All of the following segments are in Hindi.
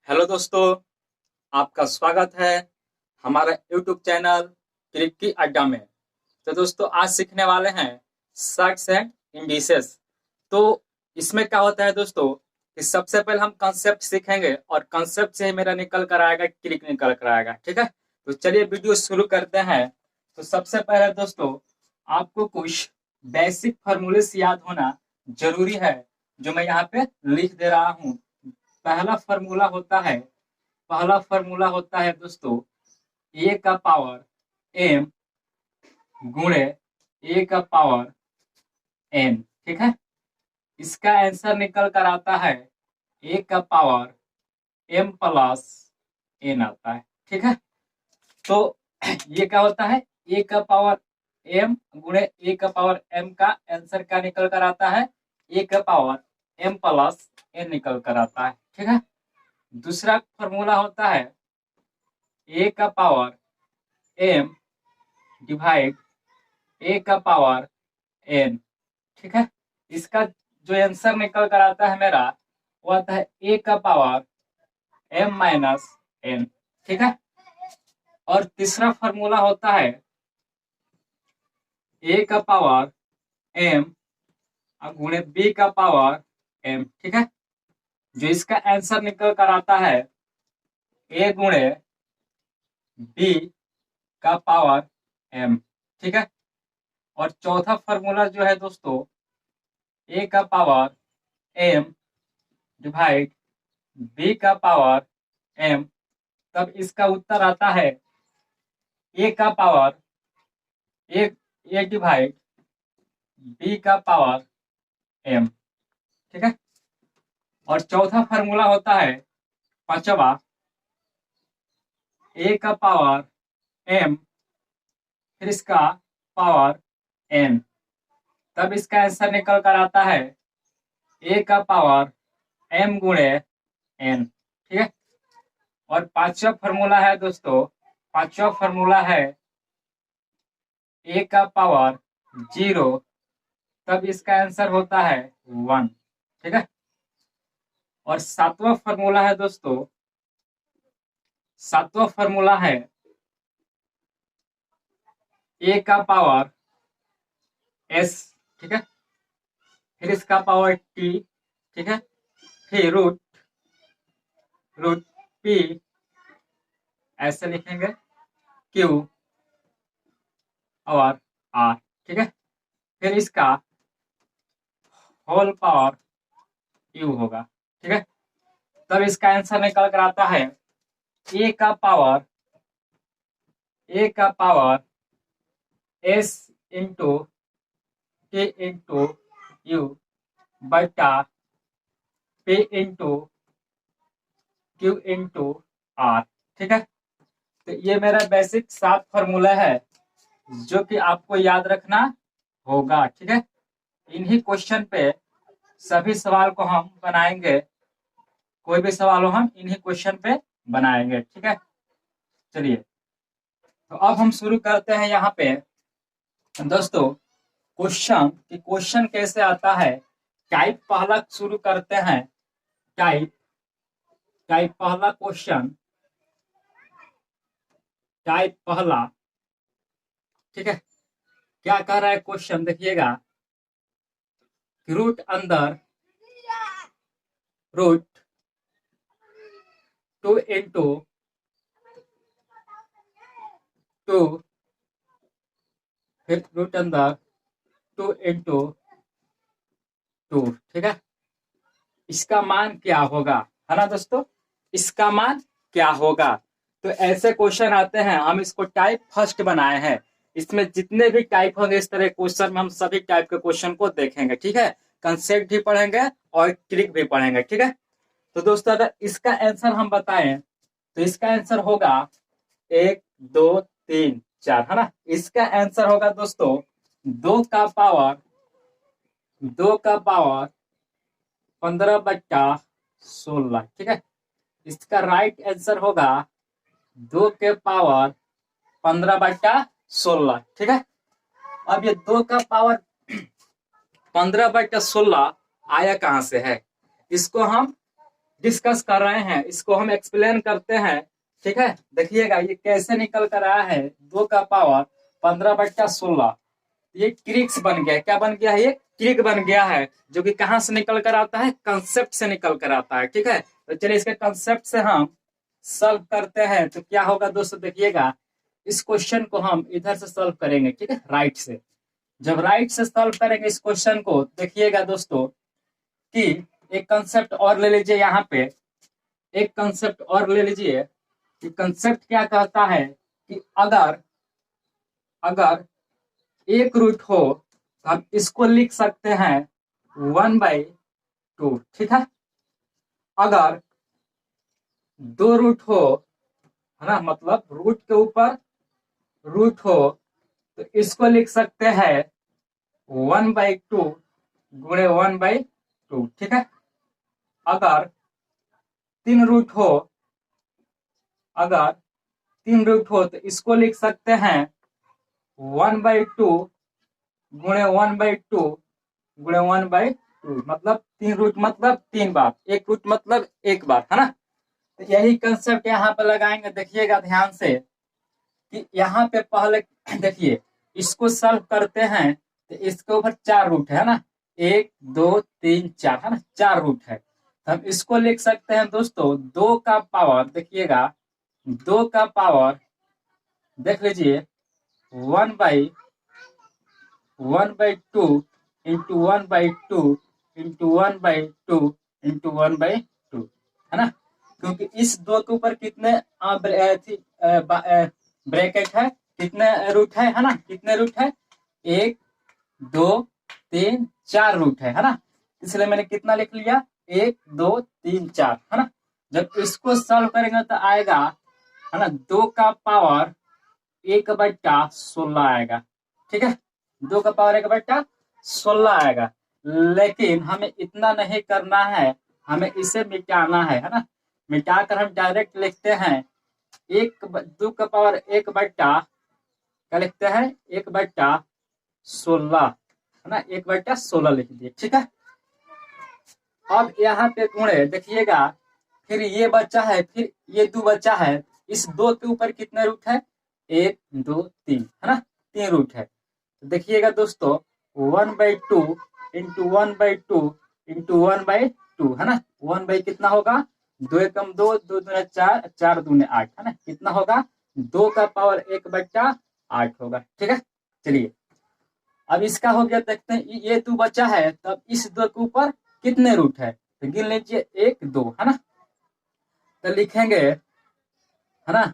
हेलो दोस्तों, आपका स्वागत है हमारा यूट्यूब चैनल क्रिक की अड्डा में। तो दोस्तों आज सीखने वाले हैं शर्ट्स एंड इंडिसेस। तो इसमें क्या होता है दोस्तों कि सबसे पहले हम कंसेप्ट सीखेंगे और कंसेप्ट से ही मेरा निकल कर आएगा, क्रिक निकल कर आएगा। ठीक है, तो चलिए वीडियो शुरू करते हैं। तो सबसे पहले दोस्तों आपको कुछ बेसिक फार्मूले याद होना जरूरी है, जो मैं यहाँ पे लिख दे रहा हूँ। पहला फार्मूला होता है दोस्तों ए का पावर एम गुणे ए का पावर एन। ठीक है, इसका आंसर निकल कर आता है ए का पावर एम प्लस एन आता है। ठीक है, तो ये क्या होता है, ए का पावर एम गुणे ए का पावर एम का आंसर क्या निकल कर आता है, ए का पावर एम प्लस एन निकल कर आता है। ठीक है, दूसरा फॉर्मूला होता है ए का पावर एम डिवाइड ए का पावर एन। ठीक है, इसका जो आंसर निकल कर आता है मेरा, वो आता है ए का पावर एम माइनस एन। ठीक है, और तीसरा फॉर्मूला होता है ए का पावर एम गुणे बी का पावर एम। ठीक है, जो इसका आंसर निकल कर आता है ए गुणे बी का पावर एम। ठीक है, और चौथा फॉर्मूला जो है दोस्तों ए का पावर एम डिवाइड बी का पावर एम। तब इसका उत्तर आता है ए का पावर ए डिवाइड बी का पावर एम। ठीक है, और चौथा फार्मूला होता है पांचवा ए का पावर एम फिर इसका पावर एन। तब इसका आंसर निकल कर आता है ए का पावर एम गुणे एन। ठीक है, और पांचवा फार्मूला है दोस्तों, पांचवा फार्मूला है ए का पावर 0। तब इसका आंसर होता है 1। ठीक है, और सातवां फार्मूला है दोस्तों, सातवां फार्मूला है ए का पावर एस। ठीक है, फिर इसका पावर टी। ठीक है, फिर रूट रूट पी ऐसे लिखेंगे क्यू और आर। ठीक है, फिर इसका होल पावर यू होगा। ठीक है, तब इसका आंसर निकल कर आता है ए का power S into T into U बटा P into Q into R. ठीक है, तो ये मेरा बेसिक 7 फॉर्मूला है जो कि आपको याद रखना होगा। ठीक है, इन्हीं क्वेश्चन पे सभी सवाल को हम बनाएंगे, कोई भी सवाल हो हम इन्हीं क्वेश्चन पे बनाएंगे। ठीक है, चलिए तो अब हम शुरू करते हैं यहाँ पे दोस्तों क्वेश्चन कैसे आता है। टाइप पहला शुरू करते हैं। टाइप पहला क्वेश्चन, टाइप पहला। ठीक है, क्या कह रहा है क्वेश्चन, देखिएगा। रूट अंदर रूट 2 इंटू 2 फिर रूट अंदर 2 इंटू 2। ठीक है, इसका मान क्या होगा, है ना दोस्तों, इसका मान क्या होगा। तो ऐसे क्वेश्चन आते हैं, हम इसको टाइप फर्स्ट बनाए हैं। इसमें जितने भी टाइप होंगे इस तरह क्वेश्चन में हम सभी टाइप के क्वेश्चन को देखेंगे। ठीक है, कंसेप्ट भी पढ़ेंगे और ट्रिक भी पढ़ेंगे। ठीक है, तो दोस्तों अगर इसका आंसर हम बताएं तो इसका आंसर होगा 1 2 3 4, है ना। इसका आंसर होगा दोस्तों 2 का पावर 15/16। ठीक है, इसका राइट आंसर होगा 2 के पावर 15/16। ठीक है, अब ये 2 का पावर 15/16 आया कहां से है, इसको हम डिस्कस कर रहे हैं, इसको हम एक्सप्लेन करते हैं। ठीक है, देखिएगा ये कैसे निकल कर आया है, 2 का पावर 15/16। ये क्रिक्स बन गया, क्या बन गया है, ये क्रिक बन गया है, जो कि कहां से निकल कर आता है, कंसेप्ट से निकल कर आता है। ठीक है, तो चलिए इसके कंसेप्ट से हम सॉल्व करते हैं। तो क्या होगा दोस्तों, देखिएगा इस क्वेश्चन को हम इधर से सॉल्व करेंगे। ठीक है, राइट से। जब राइट से सॉल्व करेंगे इस क्वेश्चन को, देखिएगा दोस्तों कि एक कंसेप्ट और ले लीजिए यहाँ पे, एक कंसेप्ट और ले लीजिए। कंसेप्ट क्या कहता है कि अगर अगर एक रूट हो तो हम इसको लिख सकते हैं 1/2। ठीक है, अगर 2 रूट हो, है ना, मतलब रूट के ऊपर रूट हो, तो इसको लिख सकते हैं 1/2 गुणे 1/2। ठीक है, अगर 3 रूट हो, अगर 3 रूट हो तो इसको लिख सकते हैं 1/2 गुणे 1/2 गुणे 1/2, मतलब 3 रूट मतलब 3 बार, एक रूट मतलब एक बार, है ना। तो यही कंसेप्ट यहाँ पे लगाएंगे। देखिएगा ध्यान से कि यहाँ पे पहले देखिए इसको सॉल्व करते हैं तो इसके ऊपर 4 रूट है ना, 1 2 3 4, है ना, 4 रूट है। तो हम इसको लिख सकते हैं दोस्तों 2 का पावर, देखिएगा 2 का पावर देख लीजिए 1/2 इंटू 1/2 इंटू 1/2 इंटू 1/2, है ना। क्योंकि इस 2 के ऊपर कितने ब्रैकेट है, कितने रूट है ना, कितने रूट है, 1 2 3 4 रूट है ना। इसलिए मैंने कितना लिख लिया, 1 2 3 4, है ना। जब इसको सॉल्व करेंगे तो आएगा, है ना, 2 का पावर 1/16 आएगा। ठीक है, 2 का पावर 1/16 आएगा। लेकिन हमें इतना नहीं करना है, हमें इसे मिटाना है ना। मिटाकर हम डायरेक्ट लिखते हैं 2 का पावर 1/, क्या लिखते हैं, 1/16, है ना, 1/16 लिख दिए। ठीक है, अब यहाँ पे गुणे देखिएगा, फिर ये बच्चा है, फिर ये 2 बच्चा है। इस 2 के ऊपर कितने रूट है, 1 2 3, है ना, 3 रूट है। तो देखिएगा दोस्तों 1/2 इंटू 1/2 इंटू 1/2, है ना, 1 कितना होगा, 2 एकम 2, 2 दूने 4, 4 दूने 8, है ना, कितना होगा, 2 का पावर 1/8 होगा। ठीक है, चलिए अब इसका हो गया, देखते हैं ये 2 बचा है, तब इस 2 के ऊपर कितने रूट है, तो गिन लीजिए 1 2, है ना। तो लिखेंगे, है ना,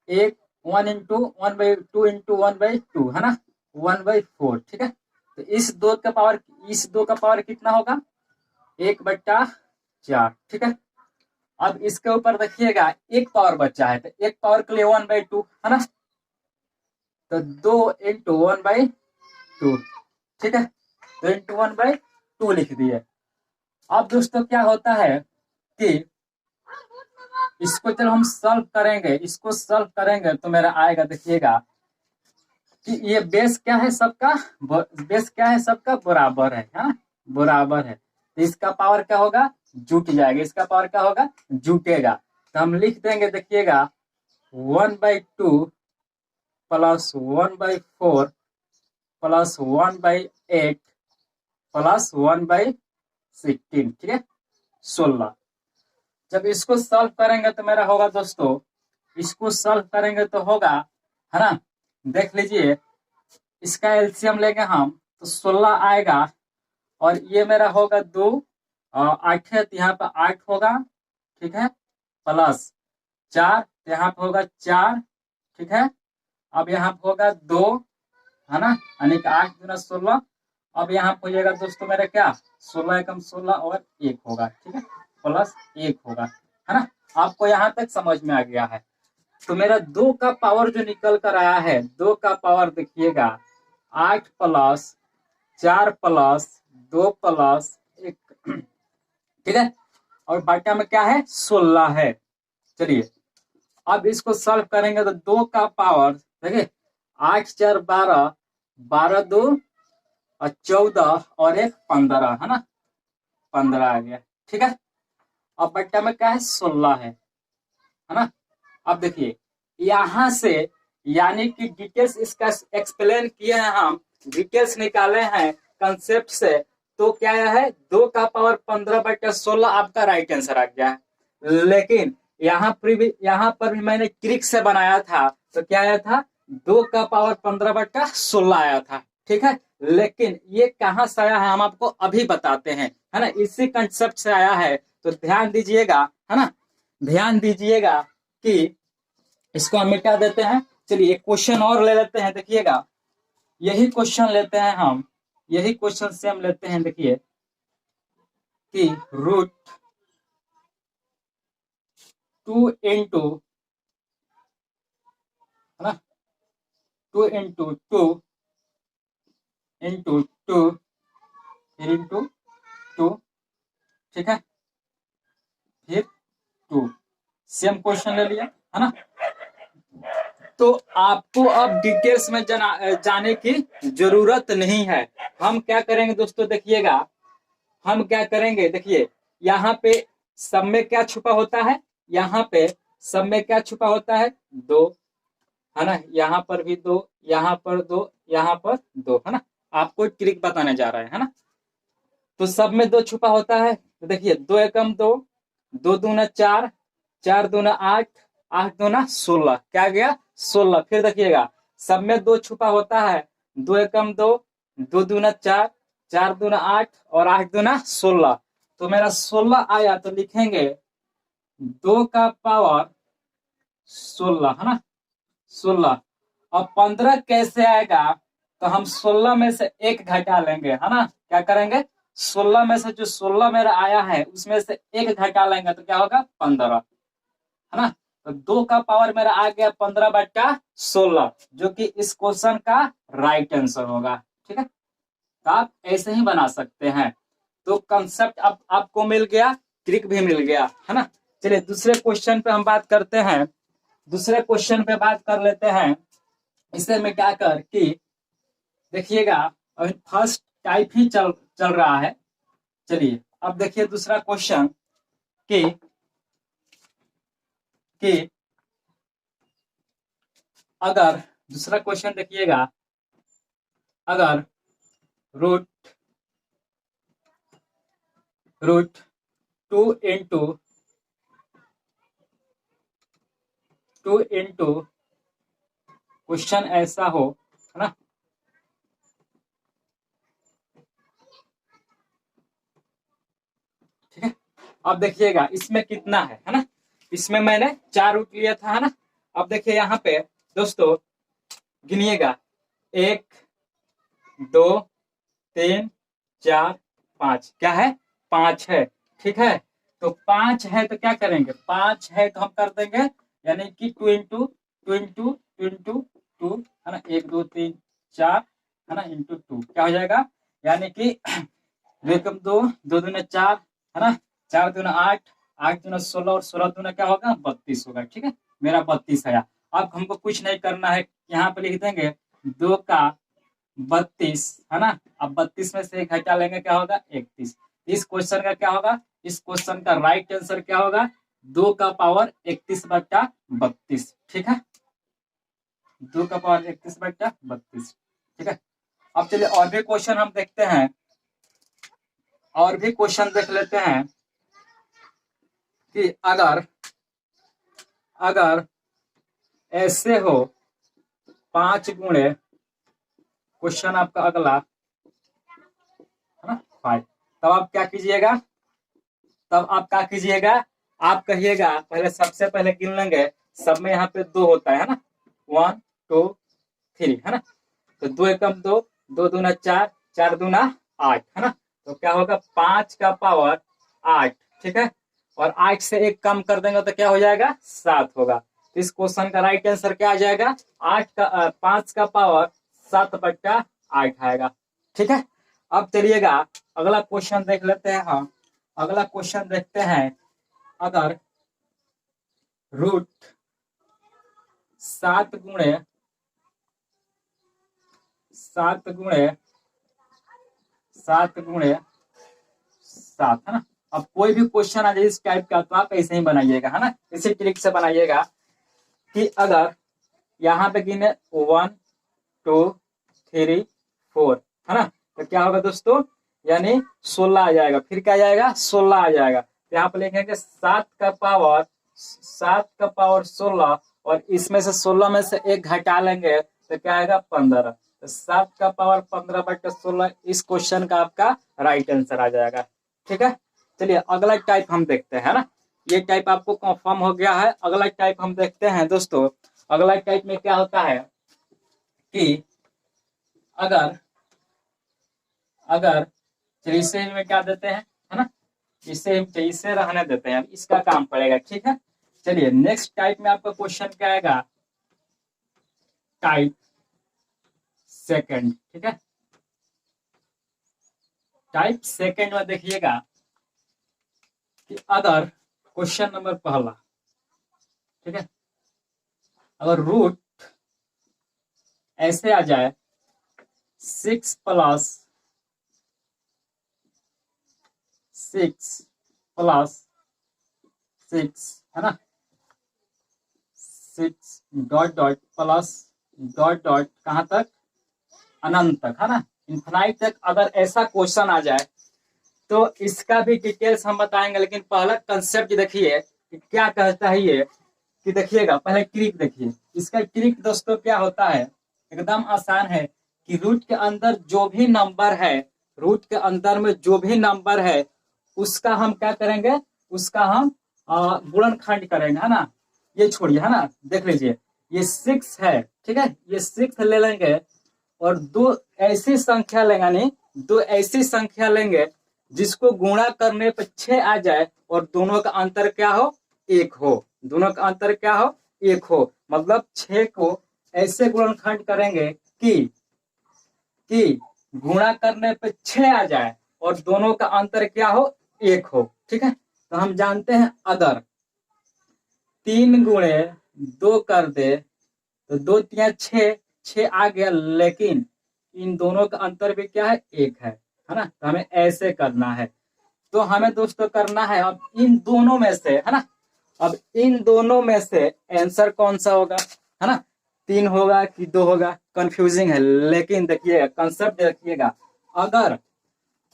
1 इंटू 1/2 इंटू 1/2, है ना, 1/4। ठीक है, तो इस दो का पावर कितना होगा, 1/4। ठीक है, अब इसके ऊपर देखिएगा एक पावर बचा है, तो एक पावर के लिए 1/2, है ना, तो 2 इंटू 1/2। ठीक है, 2 इंटू 1/2 लिख दिए। अब दोस्तों क्या होता है कि इसको जब हम सॉल्व करेंगे, इसको सॉल्व करेंगे तो मेरा आएगा, देखिएगा कि ये बेस क्या है सबका, बेस क्या है सबका, बराबर है, हाँ बराबर है। तो इसका पावर क्या होगा, जुट जाएगा, इसका पावर क्या होगा, जुटेगा। तो हम लिख देंगे, देखिएगा 1/2 प्लस 1/4 प्लस 1/8 प्लस 1/16। ठीक है, 16। जब इसको सॉल्व करेंगे तो मेरा होगा दोस्तों, इसको सॉल्व करेंगे तो होगा, है ना, देख लीजिए इसका एलसीएम लेंगे हम तो 16 आएगा, और ये मेरा होगा 2 8 है, तो यहाँ पे 8 होगा। ठीक है, प्लस 4, तो यहाँ पे होगा 4। ठीक है, अब यहाँ पे होगा 2, है ना, यानी कि 8 दूना 16। अब यहाँ पे हो जाएगा दोस्तों मेरा क्या, 16 एकम 16 और 1 होगा। ठीक है, प्लस 1 होगा, है ना। आपको यहाँ तक समझ में आ गया है। तो मेरा 2 का पावर जो निकल कर आया है, 2 का पावर देखिएगा 8 प्लस 4 प्लस 2 प्लस 1। ठीक है, और बाटा में क्या है, 16 है। चलिए अब इसको सॉल्व करेंगे तो 2 का पावर देखिए 8 4 12, 12 2 और 14 और 1 15, है ना, 15 आ गया। ठीक है, और बट्टा में क्या है 16 है ना। अब देखिए यहां से यानी कि डिटेल्स इसका एक्सप्लेन किए हैं हम, डिटेल्स निकाले हैं कंसेप्ट से, तो क्या है 2 का पावर 15/16 आपका राइट आंसर आ गया है। लेकिन यहाँ पर भी मैंने ट्रिक से बनाया था, तो क्या आया था 2 का पावर 15/16 आया था, ठीक है। लेकिन ये कहाँ से आया है हम आपको अभी बताते हैं, है ना, इसी कंसेप्ट से आया है। तो ध्यान दीजिएगा, है ना, ध्यान दीजिएगा कि इसको हम मिटा देते हैं। चलिए एक क्वेश्चन और ले लेते हैं, देखिएगा यही क्वेश्चन लेते हैं हम, यही क्वेश्चन से हम लेते हैं, देखिए कि √2 है ना, 2 × 2 फिर इंटू 2, ठीक है, फिर 2, सेम क्वेश्चन ले लिया, है ना। तो आपको अब डिटेल्स में जाने की जरूरत नहीं है। हम क्या करेंगे दोस्तों, देखिएगा हम क्या करेंगे, देखिए यहाँ पे सब में क्या छुपा होता है, यहाँ पे सब में क्या छुपा होता है 2, है ना, यहाँ पर भी 2, यहाँ पर 2, यहाँ पर 2, है ना। आपको ट्रिक बताने जा रहा है ना। तो सब में 2 छुपा होता है, तो देखिए 2 एकम 2, 2 दूना 4, 4 दूना 8, 8 दूना 16, क्या गया 16। फिर देखिएगा सब में 2 छुपा होता है, 2 एकम 2, 2 दूना 4, 4 दूना 8 और 8 दूना 16, तो मेरा 16 आया, तो लिखेंगे 2 का पावर 16, है ना, 16। और 15 कैसे आएगा, तो हम 16 में से 1 घटा लेंगे, है ना, क्या करेंगे 16 में से जो 16 मेरा आया है उसमें से 1 घटा लेंगे, तो क्या होगा 15, है ना। तो 2 का पावर मेरा आ गया 15/16, जो कि इस क्वेश्चन का राइट आंसर होगा, ठीक है। तो आप ऐसे ही बना सकते हैं। तो कंसेप्ट अब आपको मिल गया, ट्रिक भी मिल गया, है ना। चलिए दूसरे क्वेश्चन पे हम बात करते हैं, दूसरे क्वेश्चन पे बात कर लेते हैं। इसे मिटाकर कि देखिएगा अभी फर्स्ट टाइप ही चल चल रहा है। चलिए अब देखिए दूसरा क्वेश्चन कि अगर दूसरा क्वेश्चन देखिएगा, अगर रूट रूट 2 इंटू क्वेश्चन ऐसा हो, है ना, ठीक है। अब देखिएगा इसमें कितना है ना, इसमें मैंने 4 रूट लिया था, है ना। अब देखिए यहाँ पे दोस्तों गिनिएगा 1 2 3 4 5, क्या है 5 है, ठीक है। तो 5 है तो क्या करेंगे, 5 है तो हम कर देंगे यानी कि 2 इंटू 2 है ना, 1 2 3 4 है ना, इंटू 2 क्या हो जाएगा, यानी कि 2 एकम 2, 2 दूना 4, है ना, 4 दूना 8, 8 दूना 16 और 16 दूना क्या होगा 32 होगा, ठीक है। मेरा 32 आया। अब हमको कुछ नहीं करना है, यहाँ पे लिख देंगे 2 का 32, है ना। अब 32 में से 1 घटा लेंगे, क्या होगा 31। इस क्वेश्चन का क्या होगा, इस क्वेश्चन का राइट आंसर क्या होगा 2 का पावर 31/32, ठीक है, 2 का पावर 31/32, ठीक है। अब चलिए और भी क्वेश्चन हम देखते हैं, और भी क्वेश्चन देख लेते हैं कि अगर अगर ऐसे हो 5 गुणे क्वेश्चन आपका अगला, है ना 5, तब आप क्या कीजिएगा, तब आप क्या कीजिएगा, आप कहिएगा पहले, सबसे पहले गिन लेंगे, सब में यहाँ पे 2 होता है ना, 1 2 3, है ना। तो 2 एकम 2, 2 दूना 4, 4 दूना 8, है ना। तो क्या होगा 5 का पावर 8, ठीक है। और 8 से 1 कम कर देंगे तो क्या हो जाएगा 7 होगा। तो इस क्वेश्चन का राइट आंसर क्या आ जाएगा, 5 का पावर 7/8 आएगा, ठीक है। अब चलिएगा अगला क्वेश्चन देख लेते हैं हम। अगला क्वेश्चन देखते हैं, अगर रूट 7 गुणे 7 गुणे 7 गुणे 7, है ना, अब कोई भी क्वेश्चन आ जाए इस टाइप का तो आप ऐसे ही बनाइएगा, है ना, इसी ट्रिक से बनाइएगा कि अगर यहाँ पे गिने 1 2 3 4, है ना, तो क्या होगा दोस्तों, यानी 16 आ जाएगा, फिर क्या आ जाएगा 16 आ जाएगा। तो यहाँ पे लिखेंगे 7 का पावर 16 और इसमें से 16 में से एक घटा लेंगे तो क्या आएगा 15। तो 7 का पावर 15/16 इस क्वेश्चन का आपका राइट आंसर आ जाएगा। ठीक है, चलिए अगला टाइप हम देखते हैं, है ना, ये टाइप आपको कंफर्म हो गया है। अगला टाइप हम देखते हैं दोस्तों। अगला टाइप में क्या होता है कि अगर चलिए इसे में क्या देते हैं, है ना, इसे रहने देते हैं, इसका काम पड़ेगा। ठीक है, चलिए नेक्स्ट टाइप में आपका क्वेश्चन क्या आएगा, टाइप सेकंड। ठीक है, टाइप सेकंड में देखिएगा कि अगर क्वेश्चन नंबर पहला, ठीक है, अगर रूट ऐसे आ जाए 6 + 6 है ना, 6 dot dot plus dot dot कहां तक, अनंत तक, है ना, इन्फिनाइट तक। अगर ऐसा क्वेश्चन आ जाए तो इसका भी डिटेल्स हम बताएंगे, लेकिन पहला कंसेप्ट देखिए कि क्या कहता है ये, कि देखिएगा पहले ट्रिक देखिए। इसका ट्रिक दोस्तों क्या होता है, एकदम आसान है कि रूट के अंदर जो भी नंबर है, रूट के अंदर में जो भी नंबर है उसका हम क्या करेंगे, उसका हम गुणनखंड करेंगे, है ना। ये छोड़िए, है ना, देख लीजिए ये 6 है, ठीक है, ये 6 ले लेंगे और दो ऐसी संख्या लेंगे, यानी दो ऐसी संख्या लेंगे जिसको गुणा करने पर 6 आ जाए और दोनों का अंतर क्या हो, 1 हो। दोनों का अंतर क्या हो, 1 हो। मतलब 6 को ऐसे गुणनखंड करेंगे कि गुणा करने पे 6 आ जाए और दोनों का अंतर क्या हो, 1 हो। ठीक है, तो हम जानते हैं अगर 3 गुणे 2 कर दे तो 2 3 6 आ गया, लेकिन इन दोनों का अंतर भी क्या है, 1 है ना। तो हमें ऐसे करना है। तो हमें दोस्तों करना है अब इन दोनों में से, है ना, अब इन दोनों में से आंसर कौन सा होगा, है ना, 3 होगा कि 2 होगा, कंफ्यूजिंग है। लेकिन देखिएगा कंसेप्ट देखिएगा,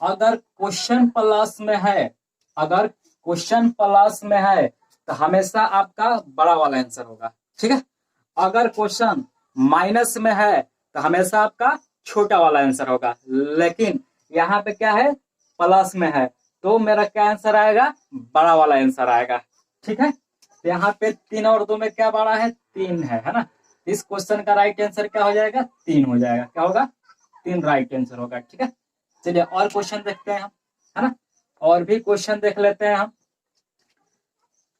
अगर क्वेश्चन प्लस में है, अगर क्वेश्चन प्लस में है तो हमेशा आपका बड़ा वाला आंसर होगा। ठीक है, अगर क्वेश्चन माइनस में है तो हमेशा आपका छोटा वाला आंसर होगा। लेकिन यहाँ पे क्या है, प्लस में है, तो मेरा क्या आंसर आएगा, बड़ा वाला आंसर आएगा। ठीक है, तो यहाँ पे 3 और 2 में क्या बड़ा है, 3 है ना। इस क्वेश्चन का राइट आंसर क्या हो जाएगा, 3 हो जाएगा। क्या होगा, 3 राइट आंसर होगा। ठीक है, चलिए और क्वेश्चन देखते हैं हम, है ना, और भी क्वेश्चन देख लेते हैं हम।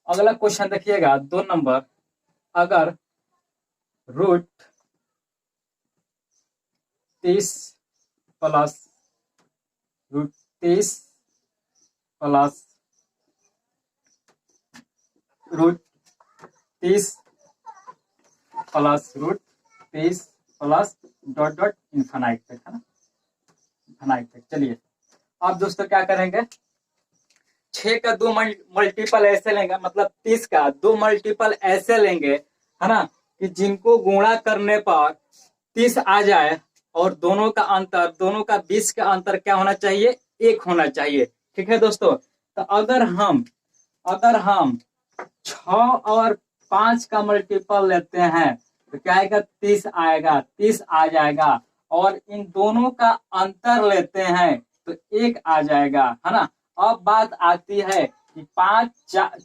अगला क्वेश्चन देखिएगा 2 नंबर, अगर root 30 plus root 30 plus root 30 plus root 30 plus dot dot infinite तक, है ना, इन्फिनाइट तक। चलिए अब दोस्तों क्या करेंगे, 6 का 2 मल्टीपल ऐसे लेंगे, मतलब 30 का 2 मल्टीपल ऐसे लेंगे, है ना, कि जिनको गुणा करने पर 30 आ जाए और दोनों का अंतर, दोनों का 20 का अंतर क्या होना चाहिए, 1 होना चाहिए। ठीक है दोस्तों, तो अगर हम 6 और 5 का मल्टीपल लेते हैं तो क्या आएगा, 30 आएगा, 30 आ जाएगा। और इन दोनों का अंतर लेते हैं तो 1 आ जाएगा, है ना। अब बात आती है कि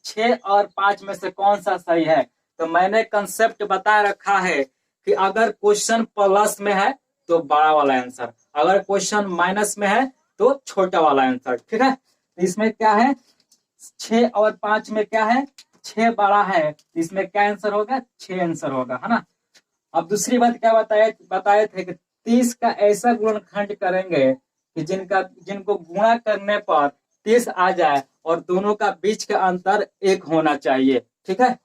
6 और 5 में से कौन सा सही है। तो मैंने कंसेप्ट बता रखा है कि अगर क्वेश्चन प्लस में है तो बड़ा वाला आंसर, अगर क्वेश्चन माइनस में है तो छोटा वाला आंसर। ठीक है, तो इसमें क्या है, 6 और 5 में क्या है, 6 बड़ा है, इसमें क्या आंसर होगा, 6 आंसर होगा, है ना। अब दूसरी बात क्या बताए थे कि 30 का ऐसा गुणनखंड करेंगे कि जिनको गुणा करने पर 30 आ जाए और दोनों का बीच का अंतर 1 होना चाहिए। ठीक है,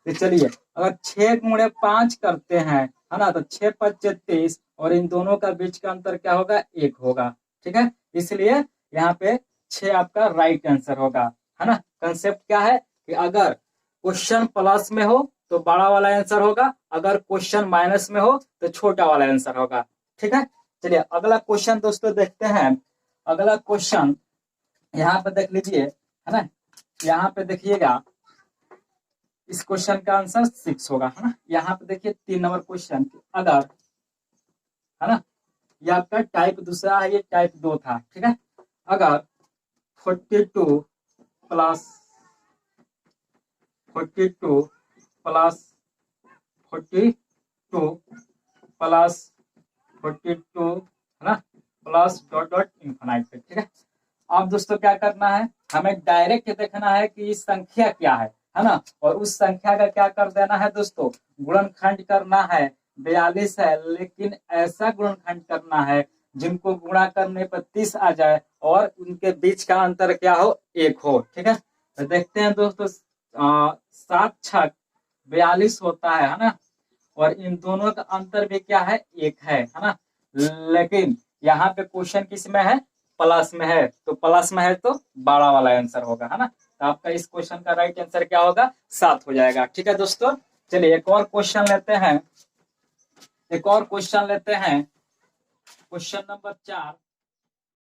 तो चलिए अगर 6 गुणे 5 करते हैं, है ना, तो 6 5 30 और इन दोनों का बीच का अंतर क्या होगा, 1 होगा। ठीक है, इसलिए यहाँ पे 6 आपका राइट आंसर होगा, है ना। कंसेप्ट क्या है कि अगर क्वेश्चन प्लस में हो तो बड़ा वाला आंसर होगा, अगर क्वेश्चन माइनस में हो तो छोटा वाला आंसर होगा। ठीक है, चलिए अगला क्वेश्चन दोस्तों देखते हैं। अगला क्वेश्चन यहाँ पे देख लीजिए, है ना, यहाँ पे देखिएगा, इस क्वेश्चन का आंसर 6 होगा, है ना। यहाँ पे देखिए 3 नंबर क्वेश्चन, अगर, है ना, ये आपका टाइप दूसरा है, ये टाइप 2 था। ठीक है, अगर 42 प्लस 42 प्लस 42 प्लस 42, है ना, प्लस डॉट डॉट इन्फिनाइट पे। ठीक है, अब दोस्तों क्या करना है, हमें डायरेक्ट देखना है कि इस संख्या क्या है ना, और उस संख्या का क्या कर देना है दोस्तों, गुणनखंड करना है। 42 है, लेकिन ऐसा गुणनखंड करना है जिनको गुणा करने पर 30 आ जाए और उनके बीच का अंतर क्या हो, 1 हो। ठीक है, तो देखते हैं दोस्तों, 7 छक 42 होता है ना, और इन दोनों का अंतर भी क्या है, 1 है ना। लेकिन यहाँ पे क्वेश्चन किस में है, प्लस में है, तो प्लस में है तो बड़ा वाला आंसर होगा, है ना। तो आपका इस क्वेश्चन का राइट आंसर क्या होगा, 7 हो जाएगा। ठीक है दोस्तों, चलिए एक और क्वेश्चन लेते हैं, एक और क्वेश्चन लेते हैं, क्वेश्चन नंबर 4।